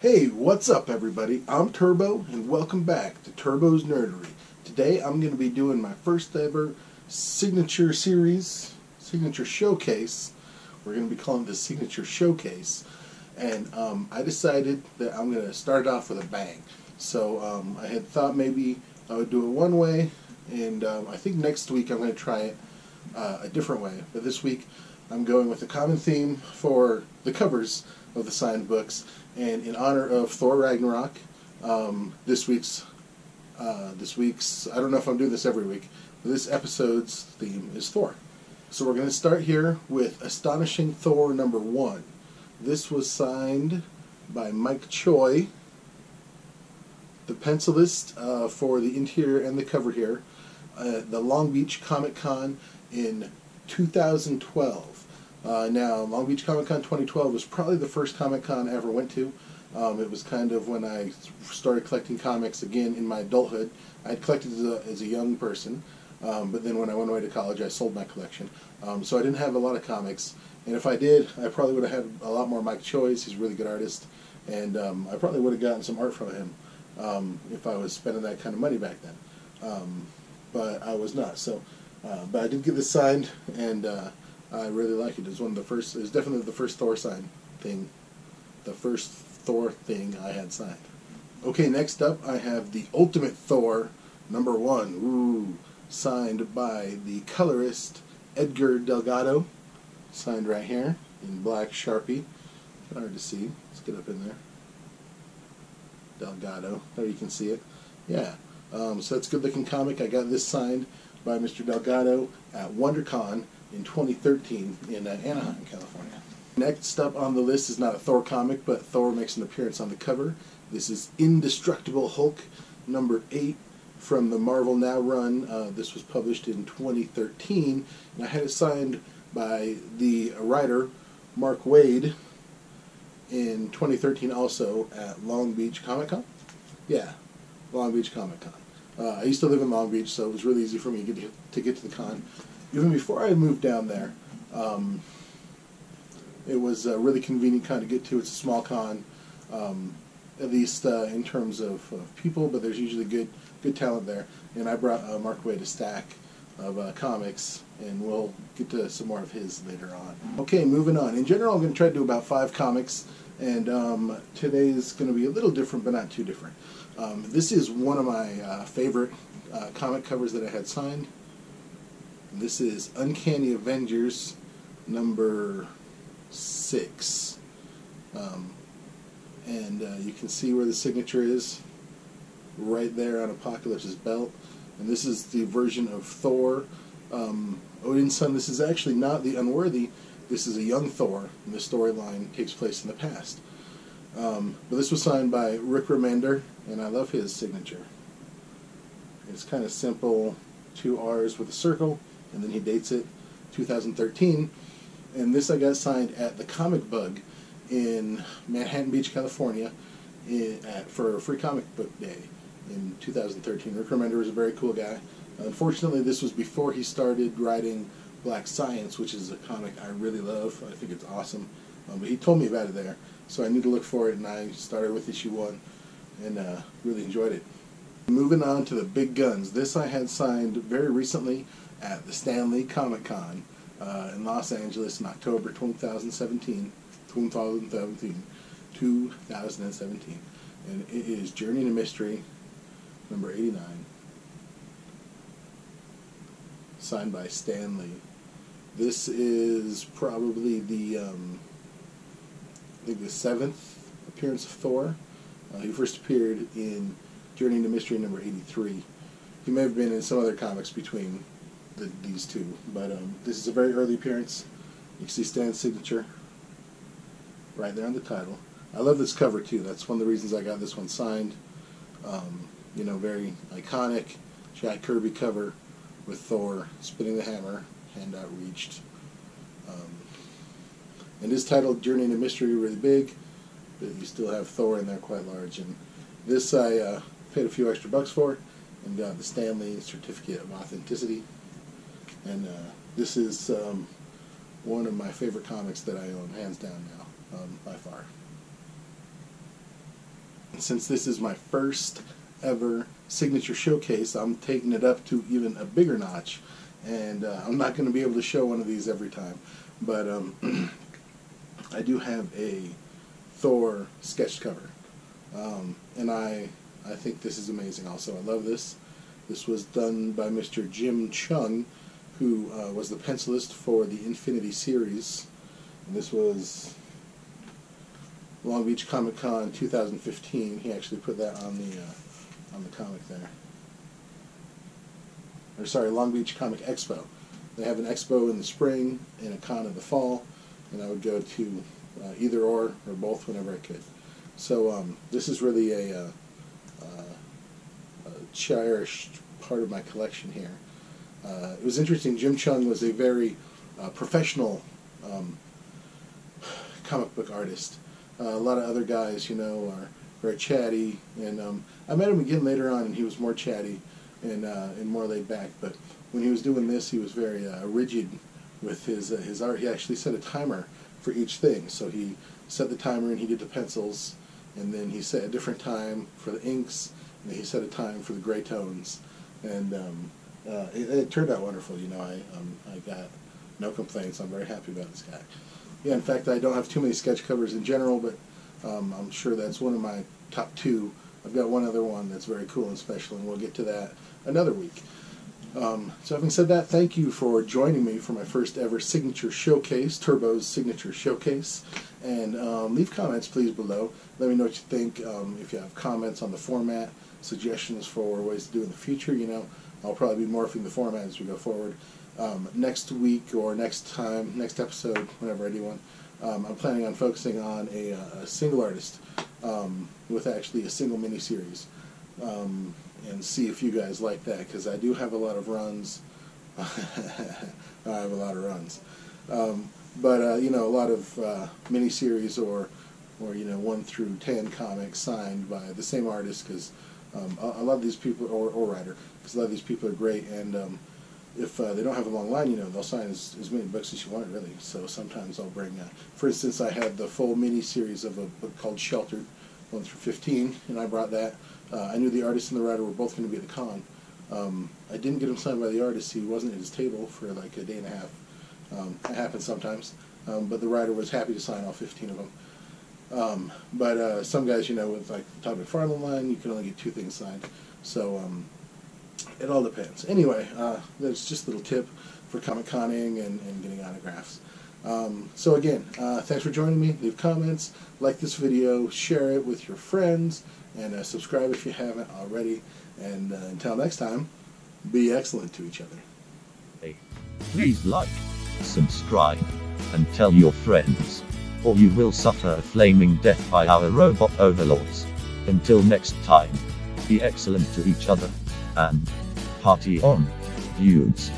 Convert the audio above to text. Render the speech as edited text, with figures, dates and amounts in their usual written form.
Hey, what's up everybody? I'm Turbo and welcome back to Turbo's Nerdery. Today I'm going to be doing my first ever signature series, signature showcase. We're going to be calling this signature showcase. And I decided that I'm going to start off with a bang. So I had thought maybe I would do it one way, and I think next week I'm going to try it a different way. But this week I'm going with a common theme for the covers of the signed books, and in honor of Thor Ragnarok, this week's I don't know if I'm doing this every week, but this episode's theme is Thor. So we're going to start here with Astonishing Thor #1. This was signed by Mike Choi, the pencilist for the interior and the cover here, the Long Beach Comic Con in 2012. Now, Long Beach Comic Con 2012 was probably the first Comic Con I ever went to. It was kind of when I started collecting comics again in my adulthood. I had collected as a young person, but then when I went away to college, I sold my collection. So I didn't have a lot of comics, and if I did, I probably would have had a lot more Mike Choi's. He's a really good artist, and I probably would have gotten some art from him if I was spending that kind of money back then. But I was not. So, but I did get this signed, and I really like it. It was one of the first. It was definitely the first Thor sign thing. The first Thor thing I had signed. Okay, next up I have the Ultimate Thor #1. Ooh, signed by the colorist Edgar Delgado. Signed right here in black Sharpie. Hard to see. Let's get up in there. Delgado. There you can see it. Yeah. So that's a good looking comic. I got this signed by Mr. Delgado at WonderCon in 2013 in Anaheim, California. Next up on the list is not a Thor comic, but Thor makes an appearance on the cover. This is Indestructible Hulk #8 from the Marvel Now run. This was published in 2013, and I had it signed by the writer Mark Waid in 2013 also at Long Beach Comic Con. Yeah, Long Beach Comic Con. I used to live in Long Beach, so it was really easy for me to get to the con. Even before I moved down there, it was a really convenient con to get to. It's a small con, at least in terms of people, but there's usually good talent there. And I brought Mark Waid a stack of comics, and we'll get to some more of his later on. Okay, moving on. In general, I'm going to try to do about 5 comics, and today's going to be a little different, but not too different. This is one of my favorite comic covers that I had signed. This is Uncanny Avengers #6. And you can see where the signature is right there on Apocalypse's belt. And this is the version of Thor, Odin's son. This is actually not the Unworthy. This is a young Thor, and the storyline takes place in the past. But this was signed by Rick Remender, and I love his signature. It's kind of simple, 2 R's with a circle, and then he dates it 2013. And this I got signed at the Comic Bug in Manhattan Beach, California, for Free Comic Book Day in 2013. Rick Remender was a very cool guy. Unfortunately, this was before he started writing Black Science, which is a comic I really love. I think it's awesome. But he told me about it there, so I knew to look for it, and I started with issue 1 and really enjoyed it. Moving on to the big guns. This I had signed very recently at the Stanley Comic Con in Los Angeles in October 2017. And it is Journey to Mystery #89, signed by Stan Lee. This is probably the I think the 7th appearance of Thor. He first appeared in Journey to Mystery #83. He may have been in some other comics between these two, but this is a very early appearance. You can see Stan's signature right there on the title. I love this cover too. That's one of the reasons I got this one signed. You know, very iconic Jack Kirby cover with Thor spinning the hammer, hand outreached. And this title, Journey to Mystery, really big, but you still have Thor in there quite large. And this I paid a few extra bucks for and got the Stan Lee Certificate of Authenticity. And this is one of my favorite comics that I own, hands down now, by far. since this is my first ever signature showcase, I'm taking it up to even a bigger notch, and I'm not going to be able to show one of these every time, but I do have a Thor sketch cover, and I think this is amazing. Also, I love this. This was done by Mr. Jim Chung, who was the pencilist for the Infinity series, and this was Long Beach Comic Con 2015. He actually put that on the comic there. Or sorry, Long Beach Comic Expo. They have an expo in the spring and a con in the fall, and I would go to either or both whenever I could. So this is really a cherished part of my collection here. It was interesting. Jim Chung was a very professional comic book artist. A lot of other guys, you know, are very chatty, and I met him again later on, and he was more chatty and more laid back. But when he was doing this, he was very rigid with his art. He actually set a timer for each thing. So he set the timer, and he did the pencils, and then he set a different time for the inks, and then he set a time for the gray tones, and it turned out wonderful. You know, I got no complaints. I'm very happy about this guy. Yeah, in fact, I don't have too many sketch covers in general, but I'm sure that's one of my top two. I've got one other one that's very cool and special, and we'll get to that another week. So having said that, thank you for joining me for my first ever signature showcase, Turbo's signature showcase. And leave comments, please, below. Let me know what you think. If you have comments on the format, suggestions for ways to do in the future, you know, I'll probably be morphing the format as we go forward. Next week or next episode, whenever I do one, I'm planning on focusing on a single artist with actually a single mini-series, and see if you guys like that, because I do have a lot of runs. I have a lot of runs, but you know, a lot of mini-series or you know, 1 through 10 comics signed by the same artist, because a lot of these people, or writer, because a lot of these people are great, and if they don't have a long line, you know, they'll sign as many books as you want, really. So sometimes I'll bring, for instance, I had the full mini-series of a book called Sheltered, 1 through 15, and I brought that. I knew the artist and the writer were both going to be at the con. I didn't get him signed by the artist. He wasn't at his table for like a day and a half. It happens sometimes. But the writer was happy to sign all 15 of them. But some guys, you know, with like the Todd McFarlane line, you can only get 2 things signed. So it all depends. Anyway, that's just a little tip for Comic-Conning and getting autographs. So again, thanks for joining me. Leave comments, like this video, share it with your friends, and subscribe if you haven't already. And until next time, be excellent to each other. Please like, subscribe, and tell your friends, or you will suffer a flaming death by our robot overlords. Until next time, be excellent to each other, and party on, dudes.